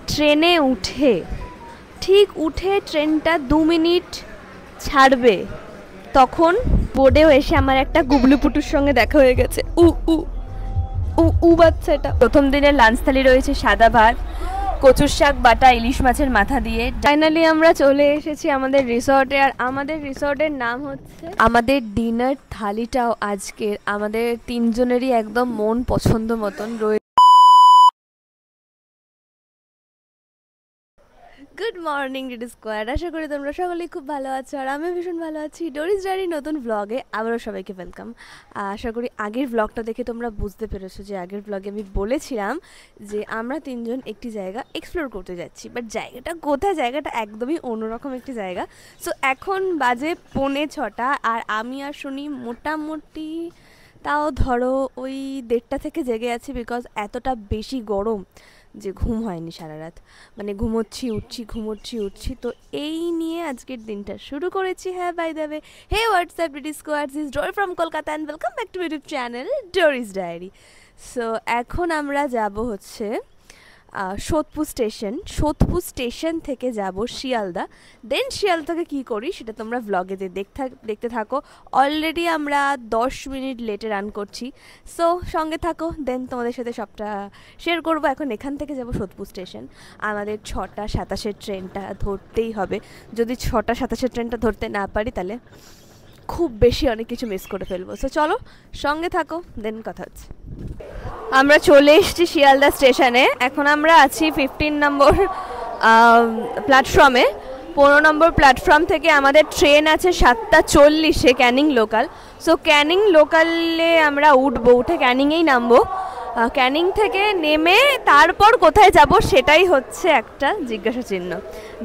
ট্রেনে উঠে ঠিক উঠে ট্রেনটা 2 মিনিট ছাড়বে তখন বোর্ডেও এসে আমার একটা গুবলু পুটুর সঙ্গে দেখা হয়ে গেছে। উ উ উ উ বাচ্চা। এটা প্রথম দিনের লাঞ্চ থালি রয়েছে সাদা ভাত, কচুর শাক বাটা, ইলিশ মাছের মাথা দিয়ে। ফাইনালি আমরা চলে এসেছি আমাদের রিসর্টে। আর আমাদের রিসর্টের নাম হচ্ছে, আমাদের ডিনার থালিটাও আজকের আমাদের তিনজনেরই একদম মন পছন্দ মতন রয়েছে। গুড মর্নিং ডিডি স্কোয়াড, আশা করি তোমরা সকলেই খুব ভালো আছো আর আমি ভীষণ ভালো আছি। ডোরিস ডায়েরির নতুন ব্লগে আবারও সবাইকে ওয়েলকাম। আশা করি আগের ব্লগটা দেখে তোমরা বুঝতে পেরেছো যে আগের ব্লগে আমি বলেছিলাম যে আমরা তিনজন একটি জায়গা এক্সপ্লোর করতে যাচ্ছি, বাট জায়গাটা কোথায়, জায়গাটা একদমই অন্যরকম একটি জায়গা। সো এখন বাজে 5:45 আর আমি আর শুনি মোটামুটি তাও ধরো ওই 1:30 থেকে জেগে আছি, বিকজ এতটা বেশি গরম যে ঘুম হয়নি সারা রাত। মানে ঘুমোচ্ছি উঠছি। তো এই নিয়ে আজকের দিনটা শুরু করেছি। হ্যাঁ by the way, hey WhatsApp DD squad, this Dori from Kolkata and welcome back to YouTube channel Dori's diary. So এখন আমরা যাব হচ্ছে সোদপুর স্টেশন থেকে যাব শিয়ালদা। দেন শিয়ালদা থেকে কী করি সেটা তোমরা ব্লগে দেখতে থাকো। অলরেডি আমরা 10 মিনিট লেটে রান করছি, সো সঙ্গে থাকো। দেন তোমাদের সাথে সবটা শেয়ার করবো। এখন এখান থেকে যাব সোদপুর স্টেশন। আমাদের 6:27 ট্রেনটা ধরতেই হবে। যদি 6:27 ট্রেনটা ধরতে না পারি তাহলে খুব বেশি অনেক কিছু মিস করে ফেলবো। সো চলো সঙ্গে থাকো, দেন কথা হচ্ছে। আমরা চলে এসেছি শিয়ালদা স্টেশনে। এখন আমরা আছি 15 নম্বর প্ল্যাটফর্মে। 15 নম্বর প্ল্যাটফর্ম থেকে আমাদের ট্রেন আছে 7:40 ক্যানিং লোকাল। সো ক্যানিং লোকালে আমরা উঠে ক্যানিংয়েই নামবো। ক্যানিং থেকে নেমে তারপর কোথায় যাব সেটাই হচ্ছে একটা জিজ্ঞাসা চিহ্ন,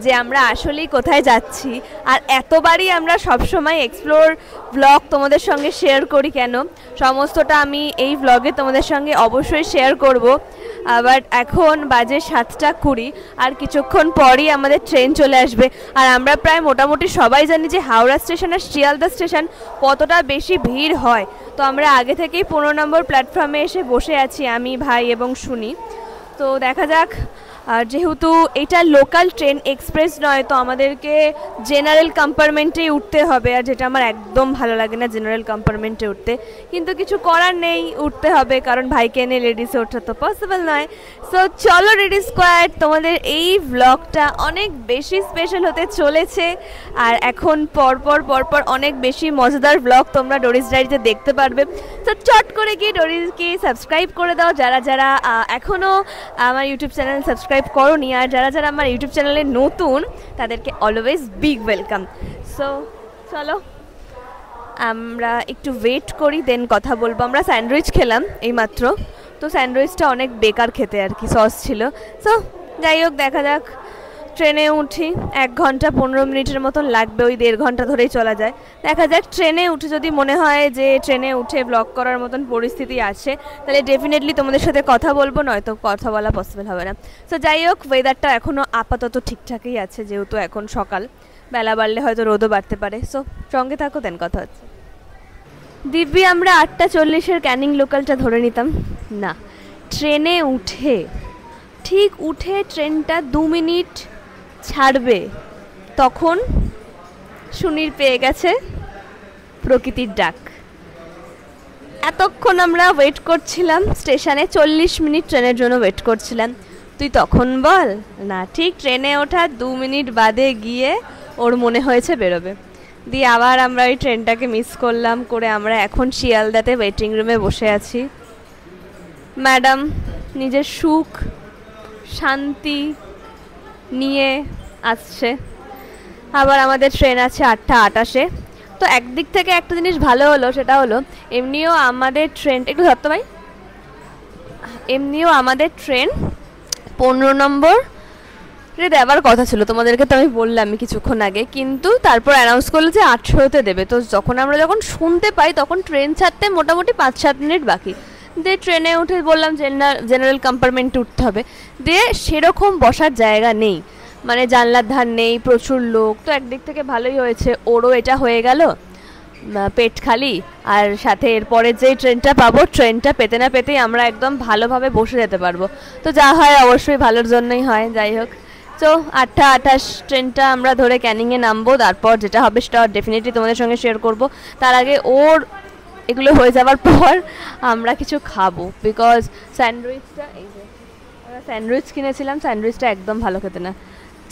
যে আমরা আসলেই কোথায় যাচ্ছি। আর এতবারই আমরা সবসময় এক্সপ্লোর ব্লগ তোমাদের সঙ্গে শেয়ার করি কেন, সমস্তটা আমি এই ব্লগে তোমাদের সঙ্গে অবশ্যই শেয়ার করব। আবার এখন বাজে 7:20 আর কিছুক্ষণ পরই আমাদের ট্রেন চলে আসবে। আর আমরা প্রায় মোটামুটি সবাই জানি যে হাওড়া স্টেশন আর শিয়ালদা স্টেশন কতটা বেশি ভিড় হয়। তো আমরা আগে থেকেই 15 নম্বর প্ল্যাটফর্মে এসে বসে আছি আমি, ভাই এবং শুনি। তো দেখা যাক। আর যেহেতু এটা লোকাল ট্রেন, এক্সপ্রেস নয়, তো আমাদেরকে জেনারেল কম্পার্টমেন্টেই উঠতে হবে। আর যেটা আমার একদম ভালো লাগে না জেনারেল কম্পার্টমেন্টে উঠতে, কিন্তু কিছু করার নেই, উঠতে হবে, কারণ ভাইকে এনে লেডিসে ওঠা তো পসিবল নয়। সো চলো ডিডি স্কোয়াড, তোমাদের এই ব্লগটা অনেক বেশি স্পেশাল হতে চলেছে। আর এখন পরপর অনেক বেশি মজাদার ব্লগ তোমরা ডোরিস ডায়েরিতে দেখতে পারবে। তো চট করে গিয়ে ডোরিসকে সাবস্ক্রাইব করে দাও যারা এখনও আমার ইউটিউব চ্যানেল সাবস্ক্রাইব করোনি। আর যারা আমার ইউটিউব চ্যানেলে নতুন তাদেরকে অলওয়েজ বিগ ওয়েলকাম। সো চলো আমরা একটু ওয়েট করি, দেন কথা বলবো। আমরা স্যান্ডউইচ খেলাম এইমাত্র, তো স্যান্ডউইচটা অনেক বেকার খেতে আর কি, সস ছিল। সো যাই হোক, দেখা যাক। ট্রেনে উঠি 1 ঘন্টা 15 মিনিটের মতন লাগবে, ওই 1.5 ঘন্টা ধরেই চলা যায়। দেখা যাক, ট্রেনে উঠে যদি মনে হয় যে ট্রেনে উঠে ব্লগ করার মতন পরিস্থিতি আছে তাহলে ডেফিনেটলি তোমাদের সাথে কথা বলবো, নয়তো কথা বলা পসিবল হবে না। সো যাই হোক, ওয়েদারটা এখনও আপাতত ঠিকঠাকই আছে, যেহেতু এখন সকাল, বেলা বাড়লে হয়তো রোদও বাড়তে পারে। সো সঙ্গে থাকো, দেন কথা হচ্ছে। দিব্যি আমরা 8:40 ক্যানিং লোকালটা ধরে নিতাম না, ট্রেনে ঠিক উঠে ট্রেনটা 2 মিনিট ছাড়বে তখন সুনীর পেয়ে গেছে প্রকৃতির ডাক। এতক্ষণ আমরা ওয়েট করছিলাম স্টেশনে, 40 মিনিট ট্রেনের জন্য ওয়েট করছিলাম। তুই তখন বল না, ঠিক ট্রেনে ওঠার 2 মিনিট বাদে গিয়ে ওর মনে হয়েছে বেরোবে। দিয়ে আবার আমরা ওই ট্রেনটাকে মিস করলাম করে আমরা এখন শিয়ালদাতে ওয়েটিং রুমে বসে আছি। ম্যাডাম নিজের সুখ শান্তি নিয়ে আসছে। আবার আমাদের ট্রেন আছে 8:28। তো একদিক থেকে একটা জিনিস ভালো হলো, সেটা হলো এমনিও আমাদের ট্রেন, একটু ধরতে ভাই, এমনিও আমাদের ট্রেন 15 নম্বর দেওয়ার কথা ছিল তোমাদেরকে, তো আমি বললাম কিছুক্ষণ আগে, কিন্তু তারপর অ্যানাউন্স করলো যে 8:00-তে দেবে। তো আমরা যখন শুনতে পাই তখন ট্রেন ছাড়তে মোটামুটি 5-7 মিনিট বাকি। দিয়ে ট্রেনে উঠে বললাম জেনারেল কম্পার্টমেন্টে উঠতে হবে। দিয়ে সেরকম বসার জায়গা নেই, মানে জানলার ধার নেই, প্রচুর লোক। তো একদিক থেকে ভালোই হয়েছে, ওরও এটা হয়ে গেল পেট খালি, আর সাথে এরপরে যেই ট্রেনটা পাবো, ট্রেনটা পেতে না পেতেই আমরা একদম ভালোভাবে বসে যেতে পারবো। তো যা হয় অবশ্যই ভালোর জন্যই হয়। যাই হোক, তো 8:28 ট্রেনটা আমরা ধরে ক্যানিংয়ে নামবো। তারপর যেটা হবে সেটা ডেফিনেটলি তোমাদের সঙ্গে শেয়ার করব। তার আগে ওর এগুলো হয়ে যাওয়ার পর আমরা কিছু খাবো, বিকজ স্যান্ডউইচটা, এই যে আমরা স্যান্ডউইচ কিনেছিলাম, স্যান্ডউইচটা একদম ভালো খেতে না।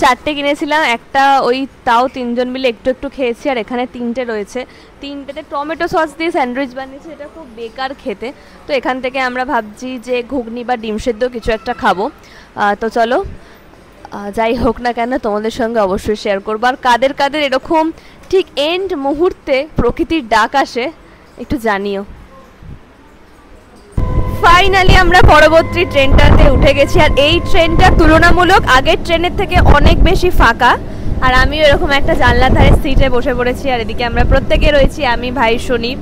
4টে কিনেছিলাম, একটা ওই তাও 3 জন মিলে একটু একটু খেয়েছি, আর এখানে 3টে রয়েছে। 3টেতে টমেটো সস দিয়ে স্যান্ডউইচ বানিয়েছে, এটা খুব বেকার খেতে। তো এখান থেকে আমরা ভাবছি যে ঘুগনি বা ডিম সেদ্ধ কিছু একটা খাবো। তো চলো, যাই হোক না কেন তোমাদের সঙ্গে অবশ্যই শেয়ার করবো। আর কাদের কাদের এরকম ঠিক এন্ড মুহূর্তে প্রকৃতির ডাক আসে একটু জানিও। ফাইনালি আমরা পরবর্তী ট্রেনটাতে উঠে গেছি, আর এই ট্রেনটা তুলনামূলক আগের ট্রেনের থেকে অনেক বেশি ফাঁকা। আর আমিও এরকম একটা জানলার ধারে সিটে বসে পড়েছি, আর এদিকে আমরা প্রত্যেকে রয়েছি, আমি, ভাই, শনি।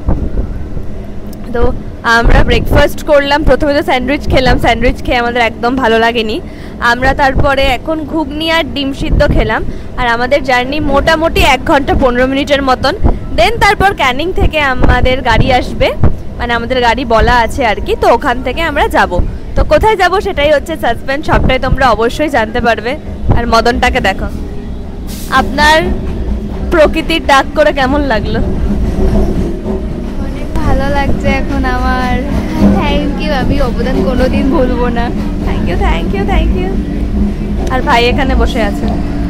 তো আমরা ব্রেকফাস্ট করলাম, প্রথমে তো স্যান্ডউইচ খেলাম, স্যান্ডউইচ খেয়ে আমাদের একদম ভালো লাগেনি। আমরা তারপরে এখন ঘুগনি আর ডিম সিদ্ধ খেলাম, আর আমাদের জার্নি মোটামুটি 1 ঘন্টা 15 মিনিটের মতন। দেন তারপর ক্যানিং থেকে আমাদের গাড়ি আসবে, মানে আমাদের গাড়ি বলা আছে আর কি। তো ওখান থেকে আমরা যাব। তো কোথায় যাব সেটাই হচ্ছে সাসপেন্স, সবটাই তোমরা অবশ্যই জানতে পারবে। আর মদনটাকে দেখো, আপনার প্রকৃতির ডাক করে কেমন লাগলো? অনেক ভালো লাগছে এখন আমার। থ্যাংক ইউ, আমি অবদান কোনোদিন ভুলবো না। Thank you, thank you, thank you. আর ভাই এখানে বসে আছে।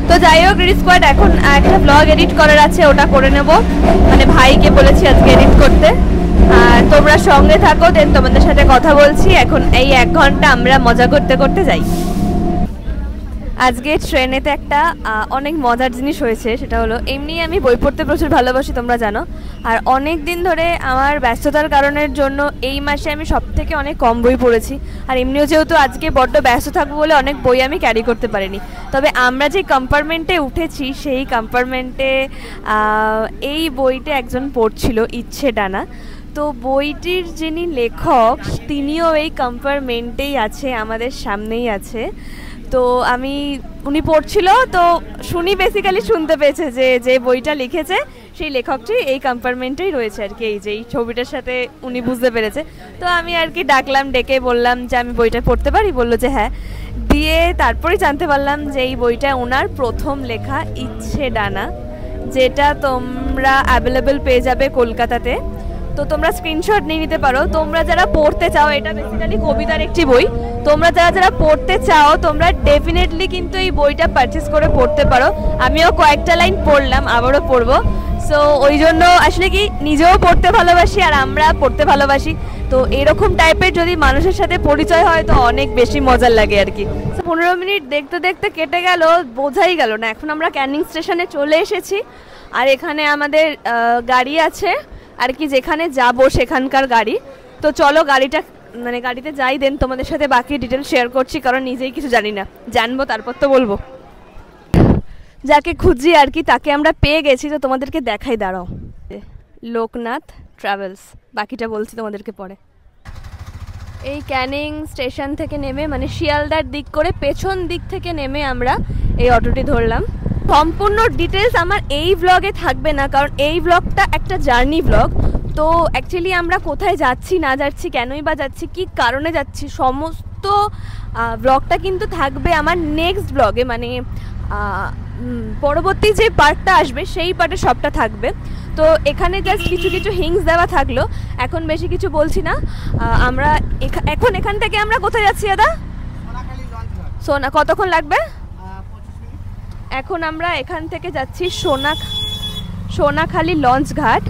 তো যাই হোক, রিড স্কোয়াড, এখন একটা ব্লগ এডিট করার আছে, ওটা করে নেব। মানে ভাইকে বলেছি আজকে এডিট করতে। আর তোমরা সঙ্গে থাকো, দেন তোমাদের সাথে কথা বলছি। এখন এই 1 ঘন্টা আমরা মজা করতে করতে যাই। আজকে ট্রেনেতে একটা অনেক মজার জিনিস হয়েছে, সেটা হলো এমনি আমি বই পড়তে প্রচুর ভালোবাসি, তোমরা জানো। আর অনেক দিন ধরে আমার ব্যস্ততার কারণের জন্য এই মাসে আমি সবথেকে অনেক কম বই পড়েছি। আর এমনিও যেহেতু আজকে বড্ড ব্যস্ত থাকবো বলে অনেক বই আমি ক্যারি করতে পারিনি। তবে আমরা যে কম্পার্টমেন্টে উঠেছি সেই কম্পার্টমেন্টে এই বইটা একজন পড়ছিল, ইচ্ছে ডানা। তো বইটির যিনি লেখক তিনিও এই কম্পার্টমেন্টেই আছে, আমাদের সামনেই আছে। তো উনি পড়ছিল, তো শুনি বেসিক্যালি শুনতে পেয়েছে যে যে বইটা লিখেছে সেই লেখকটি এই কম্পার্টমেন্টেই রয়েছে আর কি। এই যে এই ছবিটার সাথে উনি বুঝতে পেরেছে। তো আমি আর কি ডাকলাম, ডেকে বললাম যে আমি বইটা পড়তে পারি, বললো যে হ্যাঁ। দিয়ে তারপরেই জানতে পারলাম যে এই বইটা ওনার প্রথম লেখা, ইচ্ছে ডানা, যেটা তোমরা অ্যাভেলেবেল পেয়ে যাবে কলকাতাতে। তো তোমরা স্ক্রিনশট নিয়ে নিতে পারো। তোমরা যারা পড়তে চাও, এটা বেসিক্যালি কবিতার একটি বই, তোমরা যারা পড়তে চাও তোমরা ডেফিনেটলি কিন্তু এই বইটা পারচেস করে পড়তে পারো। আমিও কয়েকটা লাইন পড়লাম, আবারও পড়বো। সো ওই জন্য আসলে কি নিজেও পড়তে ভালোবাসি আর আমরা পড়তে ভালোবাসি। তো এরকম টাইপের যদি মানুষের সাথে পরিচয় হয় তো অনেক বেশি মজার লাগে আর কি। 15 মিনিট দেখতে দেখতে কেটে গেল, বোঝাই গেল না। এখন আমরা ক্যানিং স্টেশনে চলে এসেছি, আর এখানে আমাদের গাড়ি আছে আর কি, যেখানে যাব সেখানকার গাড়ি। তো চলো গাড়িতে যাই, দেন তোমাদের সাথে বাকি ডিটেল শেয়ার করছি, কারণ নিজেই কিছু জানি না, জানবো তারপর তো বলবো। যাকে খুঁজি আর কি তাকে আমরা পেয়ে গেছি, তো তোমাদেরকে দেখাই, দাঁড়াও। লোকনাথ ট্রাভেলস, বাকিটা বলছি তোমাদেরকে পরে। এই ক্যানিং স্টেশন থেকে নেমে, মানে শিয়ালদার দিক করে পেছন দিক থেকে নেমে আমরা এই অটোটি ধরলাম। সম্পূর্ণ ডিটেলস আমার এই ব্লগে থাকবে না, কারণ এই ব্লগটা একটা জার্নি ব্লগ। তো অ্যাকচুয়ালি আমরা কোথায় যাচ্ছি না যাচ্ছি, কেনই বা যাচ্ছি, কী কারণে যাচ্ছি, সমস্ত ব্লগটা কিন্তু থাকবে আমার নেক্সট ব্লগে। মানে পরবর্তী যে পার্টটা আসবে সেই পার্টে সবটা থাকবে। তো এখানে জাস্ট কিছু কিছু হিংস দেওয়া থাকলো, এখন বেশি কিছু বলছি না। আমরা এখন এখান থেকে আমরা কোথায় যাচ্ছি দাদা? কতক্ষণ লাগবে? এখন আমরা এখান থেকে যাচ্ছি সোনাখালি লঞ্চ ঘাট।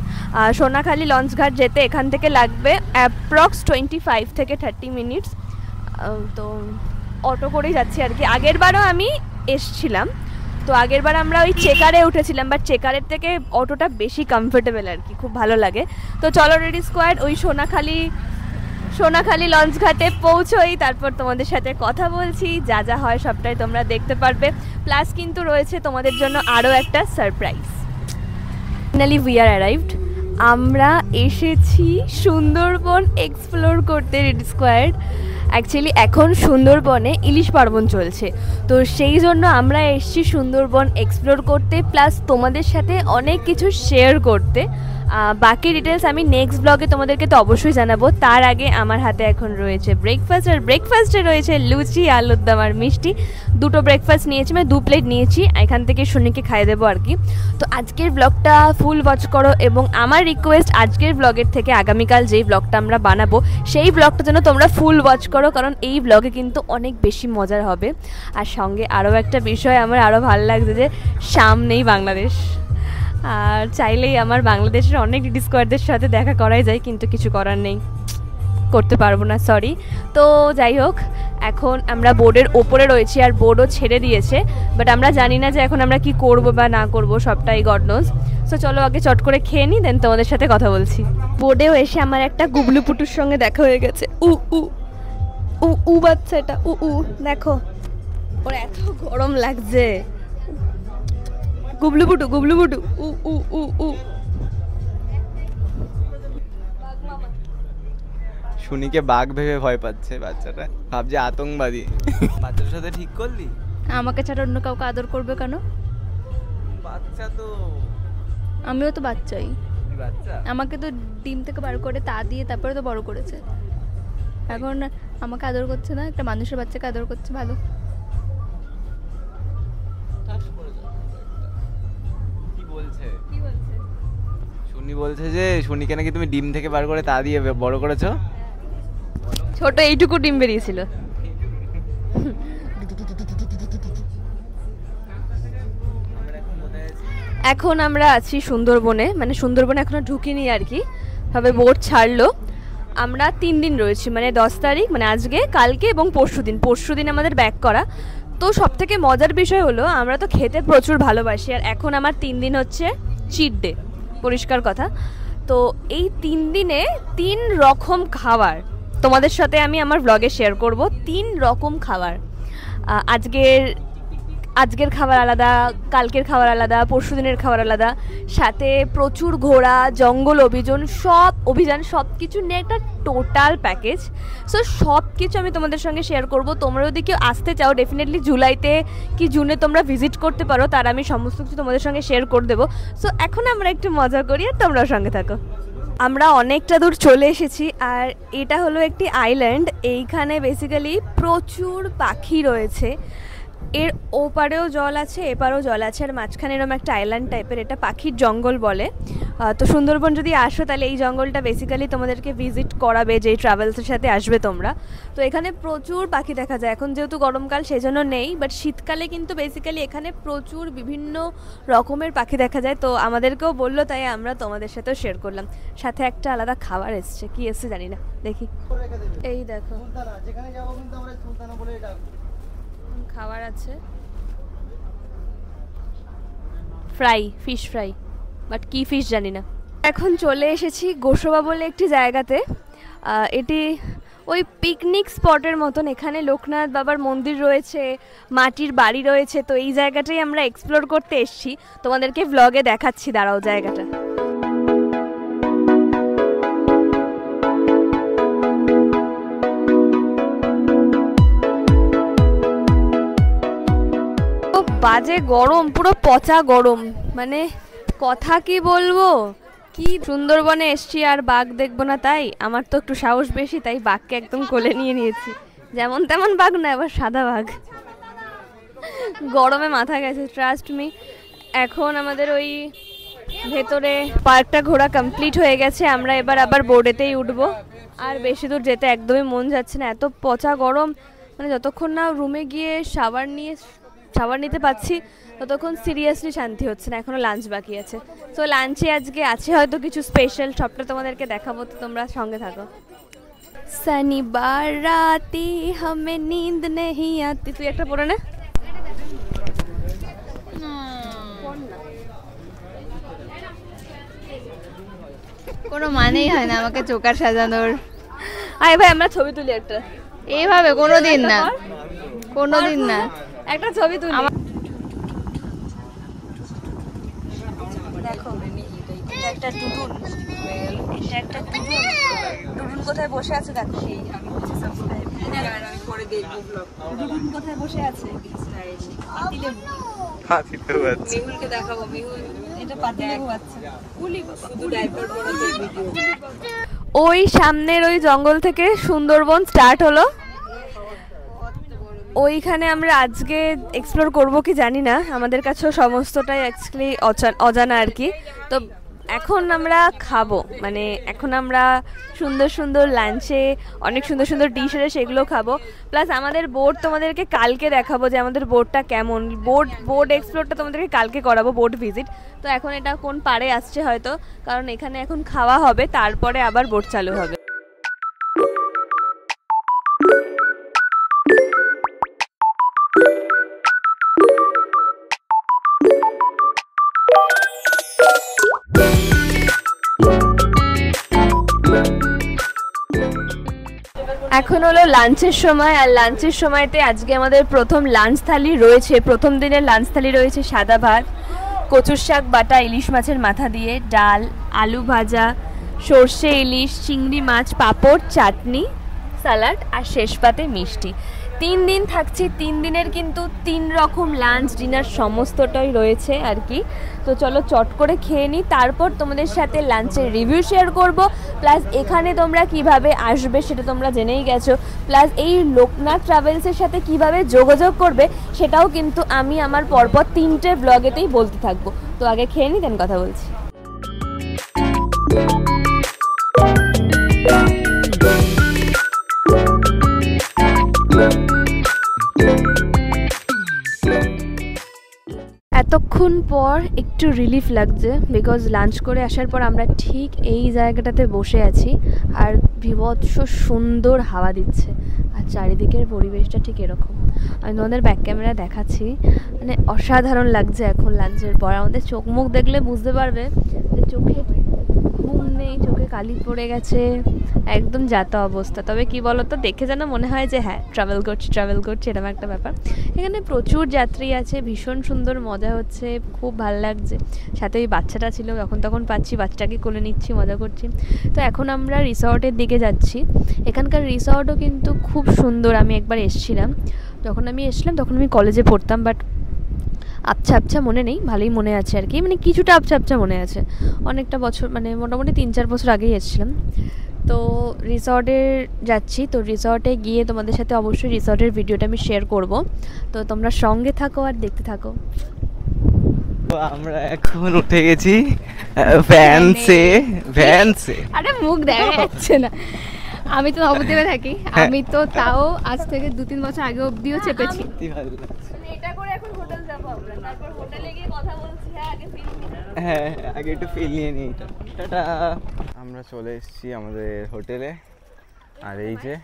সোনাখালি লঞ্চ ঘাট যেতে এখান থেকে লাগবে অ্যাপ্রক্স 25 থেকে 30 মিনিটস। তো অটো করেই যাচ্ছি আর কি। আগেরবারও আমি এসছিলাম, তো আগেরবার আমরা ওই চেকারে উঠেছিলাম, বাট চেকারের থেকে অটোটা বেশি কমফোর্টেবল আর কি, খুব ভালো লাগে। তো চলো রেডি স্কোয়াড, ওই সোনাখালি লঞ্চ ঘাটে পৌঁছোই, তারপর তোমাদের সাথে কথা বলছি। যা যা হয় সবটাই তোমরা দেখতে পারবে, প্লাস কিন্তু রয়েছে তোমাদের জন্য আরও একটা surprise. Finally we are arrived, আমরা এসেছি সুন্দরবন এক্সপ্লোর করতে রেডি স্কোয়াড। অ্যাকচুয়ালি এখন সুন্দরবনে ইলিশ পার্বণ চলছে, তো সেই জন্য আমরা এসেছি সুন্দরবন এক্সপ্লোর করতে, প্লাস তোমাদের সাথে অনেক কিছু শেয়ার করতে। বাকি ডিটেলস আমি নেক্সট ব্লগে তোমাদেরকে তো অবশ্যই জানাবো। তার আগে আমার হাতে এখন রয়েছে ব্রেকফাস্ট, আর ব্রেকফাস্টে রয়েছে লুচি, আলুর দম আর মিষ্টি। দুটো ব্রেকফাস্ট নিয়েছি, মানে 2 প্লেট নিয়েছি, এখান থেকে শনিকে খাইয়ে দেবো আর কি। তো আজকের ব্লগটা ফুল ওয়াচ করো, এবং আমার রিকোয়েস্ট আজকের ব্লগের থেকে আগামীকাল যেই ব্লগটা আমরা বানাবো সেই ব্লগটা যেন তোমরা ফুল ওয়াচ করো, কারণ এই ব্লগে কিন্তু অনেক বেশি মজার হবে। আর সঙ্গে আরও একটা বিষয় আমার আরও ভালো লাগছে যে সামনেই বাংলাদেশ, আর চাইলেই আমার বাংলাদেশের অনেক ডিডি স্কোয়ারদের সাথে দেখা করাই যায়, কিন্তু কিছু করার নেই, করতে পারবো না, সরি। তো যাই হোক, এখন আমরা বোর্ডের ওপরে রয়েছি, আর বোর্ডও ছেড়ে দিয়েছে, বাট আমরা জানি না যে এখন আমরা কি করব বা না করব, সবটাই গড নোজ। সো চলো আগে চট করে খেয়ে নিই, দেন তোমাদের সাথে কথা বলছি। বোর্ডেও এসে আমার একটা গুবলু পুটুর সঙ্গে দেখা হয়ে গেছে। উ উ উ উ বাচ্চাটা উ উ, দেখো ওর এত গরম লাগছে। গুবলু পুটু উ উ উ উ। শুনিকে বাঘ ভেবে ভয় পাচ্ছে বাচ্চাটা, ভাবছে আতঙ্কবাদী। বাচ্চাটার সাথে ঠিক করলি? আমাকে ছাড়া অন্য কাউকে আদর করবে কেন? বাচ্চা তো, আমিও তো বাচ্চাই। বাচ্চা আমাকে তো ডিম থেকে বার করে তা দিয়ে তারপরে তো বড় করেছে। এখন আমাকে আদর করছে না, একটা মানুষের বাচ্চাকে আদর করছে, ভালো। কি বলছে? শুনি বলছে যে শুনিকে নাকি তুমি ডিম থেকে বার করে তা দিয়ে বড় করেছো। ছোট এইটুকু ডিম বেরিয়েছিল। এখন আমরা আছি সুন্দরবনে, মানে সুন্দরবনে এখনো ঢুকিনি আর কি, তবে বোট ছাড়লো। আমরা 3 দিন রয়েছি, মানে 10 তারিখ, মানে আজকে, কালকে এবং পরশু দিন আমাদের ব্যাক করা। তো সব থেকে মজার বিষয় হলো আমরা তো খেতে প্রচুর ভালোবাসি, আর এখন আমার 3 দিন হচ্ছে চিট ডে, পরিষ্কার কথা। তো এই 3 দিনে 3 রকম খাবার তোমাদের সাথে আমি আমার ব্লগে শেয়ার করব। 3 রকম খাবার, আজকের খাবার আলাদা, কালকের খাবার আলাদা, পরশু দিনের খাবার আলাদা, সাথে প্রচুর ঘোরা, জঙ্গল অভিযান সব কিছু নিয়ে একটা টোটাল প্যাকেজ। সো সব কিছু আমি তোমাদের সঙ্গে শেয়ার করব। তোমরা যদি কেউ আসতে চাও, ডেফিনেটলি জুলাইতে কি জুনে তোমরা ভিজিট করতে পারো, তার আমি সমস্ত কিছু তোমাদের সঙ্গে শেয়ার করে দেবো। সো এখন আমরা একটু মজা করি, আর তোমরাও সঙ্গে থাকো। আমরা অনেকটা দূর চলে এসেছি, আর এটা হলো একটি আইল্যান্ড। এইখানে বেসিক্যালি প্রচুর পাখি রয়েছে, এর ওপারেও জল আছে, এপারেও জল আছে, আর মাঝখানে এরকম একটা আইল্যান্ড টাইপের, এটা পাখির জঙ্গল বলে। তো সুন্দরবন যদি আসো তাহলে এই জঙ্গলটা বেসিক্যালি তোমাদেরকে ভিজিট করাবে, যেই ট্রাভেলসের সাথে আসবে তোমরা। তো এখানে প্রচুর পাখি দেখা যায়, এখন যেহেতু গরমকাল সেই জন্য নেই, বাট শীতকালে কিন্তু বেসিক্যালি এখানে প্রচুর বিভিন্ন রকমের পাখি দেখা যায়। তো আমাদেরকেও বললো, তাই আমরা তোমাদের সাথেও শেয়ার করলাম। সাথে একটা আলাদা খাবার এসছে, কি এসছে জানি না, দেখি। এই দেখো খাবার আছে, ফিশ ফ্রাই, বাট কি ফিশ জানি না। এখন চলে এসেছি গোসবা বলে একটি জায়গাতে। এটি ওই পিকনিক স্পটের মতন, এখানে লোকনাথ বাবার মন্দির রয়েছে, মাটির বাড়ি রয়েছে। তো এই জায়গাটাই আমরা এক্সপ্লোর করতে এসেছি, তোমাদেরকে ব্লগে দেখাচ্ছি, দাঁড়াও জায়গাটা। বাজে গরম, পুরো পচা গরম, মানে কথা কি বলবো। কি সুন্দরবনে এসছি আর বাঘ দেখবো না, তাই আমার তো একটু সাহস বেশি, তাই বাঘকে একদম কোলে নিয়ে নিয়েছি। যেমন তেমন বাঘ না, এবার সাদা বাঘ। গরমে মাথা গেছে, ট্রাস্ট মি। এখন আমাদের ওই ভেতরে পার্কটা ঘোরা কমপ্লিট হয়ে গেছে, আমরা এবার আবার বোর্ডেতেই উঠবো। আর বেশি দূর যেতে একদমই মন যাচ্ছে না, এত পচা গরম, মানে যতক্ষণ না রুমে গিয়ে শাওয়ার নিতে পারছি ততক্ষণ সিরিয়াসলি শান্তি হচ্ছে না। এখনো লাঞ্চ বাকি আছে, সো লাঞ্চে আজকে আছে হয়তো কিছু স্পেশাল, সবটা তোমাদেরকে দেখাবো, তো তোমরা সঙ্গে থাকো। শনিবার রাতে হামে নিন্দ নেহি আতি, তুই একটা পড়ে না। কোনো মানেই হয় না আমাকে চোকার সাজানোর। আয় ভাই আমরা ছবি তুলি একটা, এইভাবে কোনোদিন না, কোনোদিন না, একটা ছবি তুলি। দেখো এটা একটা ডুডুন, এটা একটা ডুডুন কোথায় বসে আছে দেখো। ডুডুন কোথায় বসে আছে, মেহুলকে দেখাবো। মেহুল ওই সামনের ওই জঙ্গল থেকে সুন্দরবন স্টার্ট হলো। ওইখানে আমরা আজকে এক্সপ্লোর করব কি জানি না, আমাদের কাছেও সমস্তটাই অ্যাকচুয়ালি অজানা আর কি। তো এখন আমরা খাবো, মানে এখন আমরা সুন্দর সুন্দর লাঞ্চে অনেক সুন্দর সুন্দর ডিশ আছে সেগুলো খাবো, প্লাস আমাদের বোট তোমাদেরকে কালকে দেখাবো যে আমাদের বোটটা কেমন। বোট এক্সপ্লোরটা তোমাদেরকে কালকে করাবো, বোট ভিজিট। তো এখন এটা কোন পাড়ে আসছে হয়তো, কারণ এখানে এখন খাওয়া হবে, তারপরে আবার বোট চালু হবে। এখন হলো লাঞ্চের সময়, আর লাঞ্চের সময়তে আজকে আমাদের প্রথম লাঞ্চ থালি রয়েছে, প্রথম দিনের লাঞ্চ থালি রয়েছে সাদা ভাত, কচুর শাক বাটা ইলিশ মাছের মাথা দিয়ে, ডাল, আলু ভাজা, সর্ষে ইলিশ, চিংড়ি মাছ, পাঁপড়, চাটনি, স্যালাড আর শেষ পাতে মিষ্টি। 3 দিন থাকছি, 3 দিনের কিন্তু 3 রকম লাঞ্চ ডিনার সমস্তটাই রয়েছে আর কি। তো চলো চট করে খেয়ে নিই, তারপর তোমাদের সাথে লাঞ্চের রিভিউ শেয়ার করব, প্লাস এখানে তোমরা কিভাবে আসবে সেটা তোমরা জেনেই গেছো, প্লাস এই লোকনাথ ট্রাভেলসের সাথে কিভাবে যোগাযোগ করবে সেটাও কিন্তু আমি আমার পরপর 3টে ব্লগেতেই বলতে থাকবো। তো আগে খেয়ে নিই, দেন কথা বলছি। এতক্ষণ পর একটু রিলিফ লাগছে, বিকজ লাঞ্চ করে আসার পর আমরা ঠিক এই জায়গাটাতে বসে আছি, আর বিভৎস সুন্দর হাওয়া দিচ্ছে, আর চারিদিকের পরিবেশটা ঠিক এরকম। আমি তোমাদের ব্যাক ক্যামেরা দেখাচ্ছি, মানে অসাধারণ লাগছে এখন লাঞ্চের পর। আমাদের চোখ মুখ দেখলে বুঝতে পারবে যে চোখে ঘুম নেই, চোখে কালি পড়ে গেছে, একদম যাতা অবস্থা। তবে কি বলতো, দেখে যেন মনে হয় যে হ্যাঁ ট্রাভেল করছি এরকম একটা ব্যাপার। এখানে প্রচুর যাত্রী আছে, ভীষণ সুন্দর মজা হচ্ছে, খুব ভালো লাগছে। সাথে ওই বাচ্চাটা ছিল, যখন তখন পাচ্ছি বাচ্চাটাকে কোলে নিচ্ছি, মজা করছি। তো এখন আমরা রিসর্টের দিকে যাচ্ছি। এখানকার রিসর্টও কিন্তু খুব সুন্দর। আমি একবার এসেছিলাম, যখন আমি এসেছিলাম তখন আমি কলেজে পড়তাম, বাট আবছা মনে নেই, ভালোই মনে আছে আর কি, মানে কিছুটা আবছা মনে আছে। অনেকটা বছর, মানে মোটামুটি 3-4 বছর আগেই এসেছিলাম। তো রিসর্টে যাচ্ছি, তো রিসর্টে গিয়ে তোমাদের সাথে অবশ্যই রিসর্টের ভিডিওটা আমি শেয়ার করব। তো তোমরা সঙ্গে থাকো আর দেখতে থাকো। আমরা এখন উঠে গেছি ভ্যানসে। আরে মুখ দেখা যাচ্ছে না, আমি তো নবদ্বীপে থাকি, আমি তো তাও আজ থেকে 2-3 বছর আগে অবধিও চেপেছি। এটা করে এখন হোটেল যাব আমরা, তারপর হোটেলে গিয়ে কথা বলছি। আগে একটু ফিল নিয়ে নিই। টাটা। আমরা চলে এসেছি আমাদের হোটেলে, আর এই যে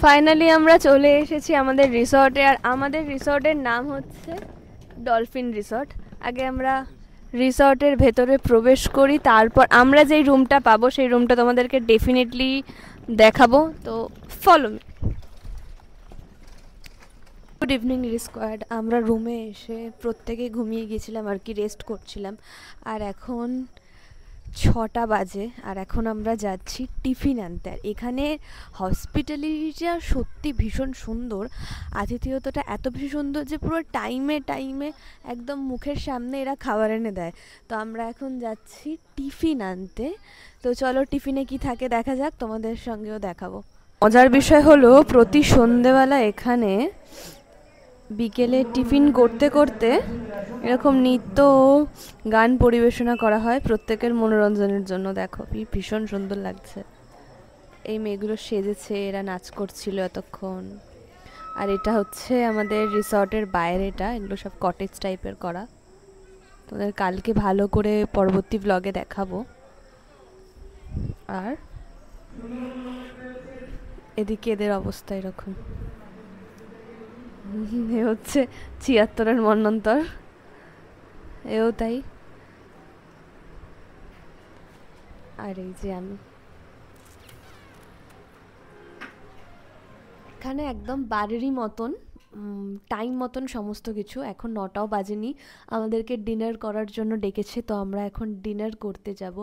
ফাইনালি আমরা চলে এসেছি আমাদের রিসর্টে, আর আমাদের রিসর্টের নাম হচ্ছে ডলফিন রিসর্ট। আগে আমরা রিসর্টের ভেতরে প্রবেশ করি, তারপর আমরা যেই রুমটা পাবো সেই রুমটা তোমাদেরকে ডেফিনেটলি দেখাবো। তো follow me. Good evening squad. আমরা রুমে এসে প্রত্যেকে ঘুমিয়ে গিয়েছিলাম আর কি, রেস্ট করছিলাম। আর এখন 6টা বাজে, আর এখন আমরা যাচ্ছি টিফিন আনতে। আর এখানে হসপিটালিটিটা সত্যি ভীষণ সুন্দর, আতিথেয়তাটা এত বেশি সুন্দর যে পুরো টাইমে একদম মুখের সামনে এরা খাবার এনে দেয়। তো আমরা এখন যাচ্ছি টিফিন আনতে। তো চলো টিফিনে কি থাকে দেখা যাক, তোমাদের সঙ্গেও দেখাবো। মজার বিষয় হলো প্রতি সন্ধেবেলা এখানে বিকেলে টিফিন করতে করতে এরকম নৃত্য গান পরিবেশনা করা হয় প্রত্যেকের মনোরঞ্জনের জন্য। দেখো ভীষণ সুন্দর লাগছে, এই মেয়েগুলো সেজেছে, এরা নাচ করছিল এতক্ষণ। আর এটা হচ্ছে আমাদের রিসর্টের বাইরেটা, এগুলো সব কটেজ টাইপের করা। তোদের কালকে ভালো করে পরবর্তী ব্লগে দেখাবো। আর এদিকে এদের অবস্থা এরকম। এ হচ্ছে 76-এর মন্বন্তর, এও তাই। আর এই যে আমি এখানে একদম বাড়িরই মতন, টাইম মতন সমস্ত কিছু। এখন 9টাও বাজেনি, আমাদেরকে ডিনার করার জন্য ডেকেছে, তো আমরা এখন ডিনার করতে যাব।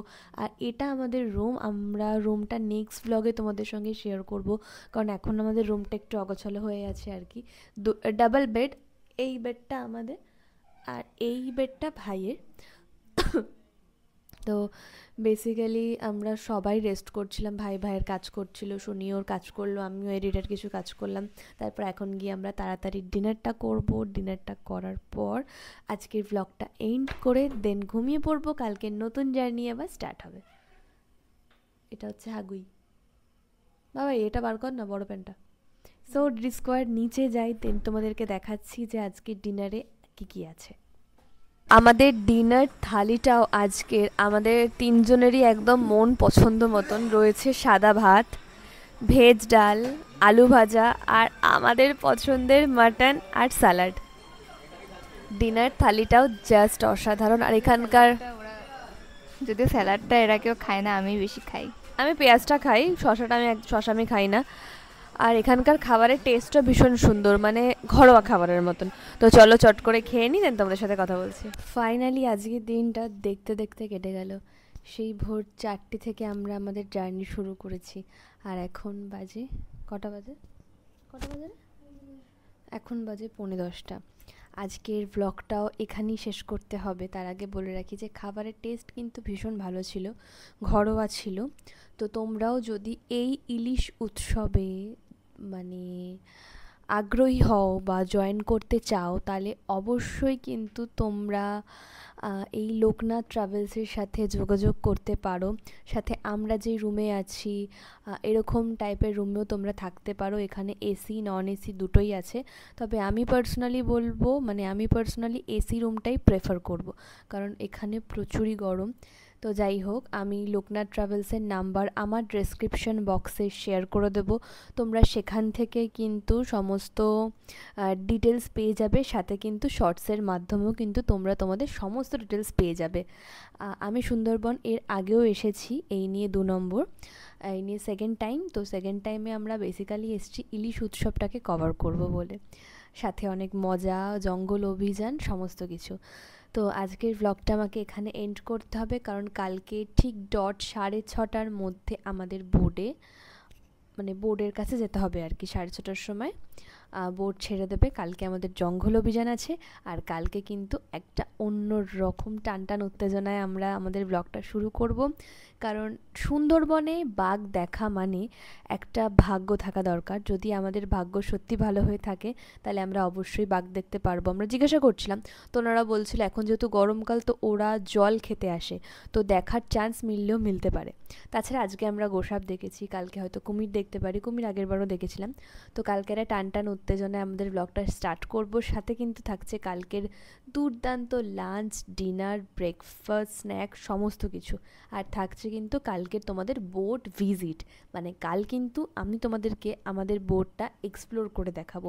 আর এটা আমাদের রুম, আমরা রুমটা নেক্সট ব্লগে তোমাদের সঙ্গে শেয়ার করব, কারণ এখন আমাদের রুমটা একটু অগোছালো হয়ে আছে আর কি। ডাবল বেড, এই বেডটা আমাদের, আর এই বেডটা ভাইয়ের। তো বেসিক্যালি আমরা সবাই রেস্ট করছিলাম, ভাইয়ের কাজ করছিল, সুনি ওর কাজ করলো, আমিও এডিটার কিছু কাজ করলাম। তারপর এখন গিয়ে আমরা তাড়াতাড়ি ডিনারটা করব। ডিনারটা করার পর আজকের ব্লগটা এন্ড করে দেন ঘুমিয়ে পড়বো। কালকে নতুন জার্নি আবার স্টার্ট হবে। এটা হচ্ছে হাগুই। বাবা এটা বার কর না বড় প্যান্টটা। সো ডিসকোয়ার নিচে যাই, দেন তোমাদেরকে দেখাচ্ছি যে আজকের ডিনারে কি কি আছে। আমাদের ডিনার থালিটাও আজকের আমাদের তিনজনেরই একদম মন পছন্দ মতন রয়েছে। সাদা ভাত, ভেজ ডাল, আলু ভাজা আর আমাদের পছন্দের মাটন আর স্যালাড। ডিনার থালিটাও জাস্ট অসাধারণ। আর এখানকার যদিও স্যালাডটা এরা কেউ খায় না, আমি বেশি খাই। আমি পেঁয়াজটা খাই, শশা আমি খাই না। আর এখানকার খাবারের টেস্টও ভীষণ সুন্দর, মানে ঘরোয়া খাবারের মতন। তো চলো চট করে খেয়ে নিই, দেন তোমাদের সাথে কথা বলছি। ফাইনালি আজকের দিনটা দেখতে দেখতে কেটে গেল। সেই ভোর 4টে থেকে আমরা আমাদের জার্নি শুরু করেছি। আর এখন বাজে কটা বাজে রে? এখন বাজে 10:45। আজকের ব্লগটাও এখানেই শেষ করতে হবে। তার আগে বলে রাখি যে খাবারের টেস্ট কিন্তু ভীষণ ভালো ছিল, ঘরোয়া ছিল। তো তোমরাও যদি এই ইলিশ উৎসবে মানে আগ্রহী হও বা জয়েন করতে চাও, তাহলে অবশ্যই কিন্তু তোমরা এই লোকনাথ ট্রাভেলসের সাথে যোগাযোগ করতে পারো। সাথে আমরা যে রুমে আছি এরকম টাইপের রুমেও তোমরা থাকতে পারো। এখানে এসি নন এসি দুটোই আছে। তবে আমি পার্সোনালি এসি রুমটাই প্রেফার করব, কারণ এখানে প্রচুরই গরম। তো যাই হোক, আমি লোকনাথ ট্রাভেলসের নাম্বার আমার ডেসক্রিপশন বক্সে শেয়ার করে দেবো। তোমরা সেখান থেকে কিন্তু সমস্ত ডিটেলস পেয়ে যাবে। সাথে কিন্তু শর্টসের মাধ্যমেও কিন্তু তোমরা তোমাদের সমস্ত ডিটেলস পেয়ে যাবে। আমি সুন্দরবন এর আগেও এসেছি এই নিয়ে 2 নম্বর, এই নিয়ে সেকেন্ড টাইম। তো সেকেন্ড টাইমে আমরা বেসিক্যালি এসেছি ইলিশ উৎসবটাকে কভার করব বলে, সাথে অনেক মজা, জঙ্গল অভিযান, সমস্ত কিছু। তো আজকের ব্লগটা আমাকে এখানে এন্ড করতে হবে, কারণ কালকে ঠিক 6:30টার মধ্যে আমাদের বোর্ডের কাছে যেতে হবে আর কি। 6:30টার সময় বোর্ড ছেড়ে দেবে। কালকে আমাদের জঙ্গল অভিযান আছে। আর কালকে কিন্তু একটা অন্য রকম টানটান উত্তেজনায় আমরা আমাদের ব্লগটা শুরু করব, কারণ সুন্দরবনে বাঘ দেখা মানে একটা ভাগ্য থাকা দরকার। যদি আমাদের ভাগ্য সত্যি ভালো হয়ে থাকে তাহলে আমরা অবশ্যই বাঘ দেখতে পারবো। আমরা জিজ্ঞাসা করছিলাম, তো ওনারা বলছিল এখন যেহেতু গরমকাল তো ওরা জল খেতে আসে, তো দেখার চান্স মিললেও মিলতে পারে। তাছাড়া আজকে আমরা গোসাপ দেখেছি, কালকে হয়তো কুমির দেখতে পারি। কুমির আগের বারও দেখেছিলাম। তো কালকে একটা টানটান উত্তেজনায় আমাদের ব্লগটা স্টার্ট করব। সাথে কিন্তু থাকছে কালকের দুর্দান্ত লাঞ্চ, ডিনার, ব্রেকফাস্ট, স্ন্যাক, সমস্ত কিছু। আর থাকছে কিন্তু কালকের তোমাদের বোট ভিজিট, মানে কাল কিন্তু আমি তোমাদেরকে আমাদের বোটটা এক্সপ্লোর করে দেখাবো।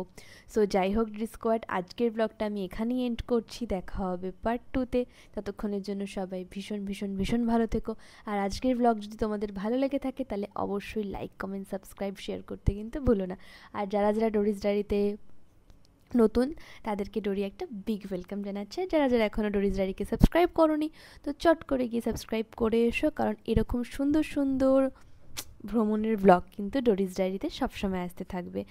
সো যাই হোক ডিসকোয়াড, আজকের ব্লগটা আমি এখানেই এন্ড করছি। দেখা হবে পার্ট 2-তে। ততক্ষণের জন্য সবাই ভীষণ ভীষণ ভীষণ ভালো থেকো। আর আজকের ব্লগ যদি তোমাদের ভালো লেগে থাকে তাহলে অবশ্যই লাইক, কমেন্ট, সাবস্ক্রাইব, শেয়ার করতে কিন্তু ভুলো না। আর যারা ডোরিস ডায়েরিতে নতুন তাদেরকে ডোরি একটা বিগ ওয়েলকাম জানাচ্ছে। যারা এখনও ডোরিস ডায়েরিকে সাবস্ক্রাইব করোনি, তো চট করে গিয়ে সাবস্ক্রাইব করে এসো, কারণ এরকম সুন্দর সুন্দর ভ্রমণের ব্লগ কিন্তু ডোরিস ডায়েরিতে সবসময় আসতে থাকবে।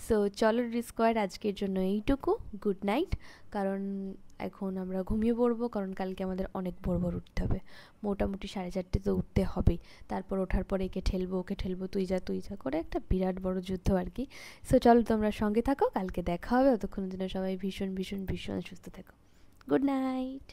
সো চলো ডিসকোয়ার, আজকের জন্য এইটুকু। গুড নাইট, কারণ এখন আমরা ঘুমিয়ে পড়বো, কারণ কালকে আমাদের অনেক ভোর উঠতে হবে। মোটামুটি 4:30 তো উঠতে হবেই। তারপর ওঠার পরে ওকে ঠেলবো, তুই যা করে একটা বিরাট বড় যুদ্ধ আর কি। সো চলো তোমরা সঙ্গে থাকো, কালকে দেখা হবে। ততক্ষণের জন্য সবাই ভীষণ ভীষণ ভীষণ সুস্থ থেকো। Good night.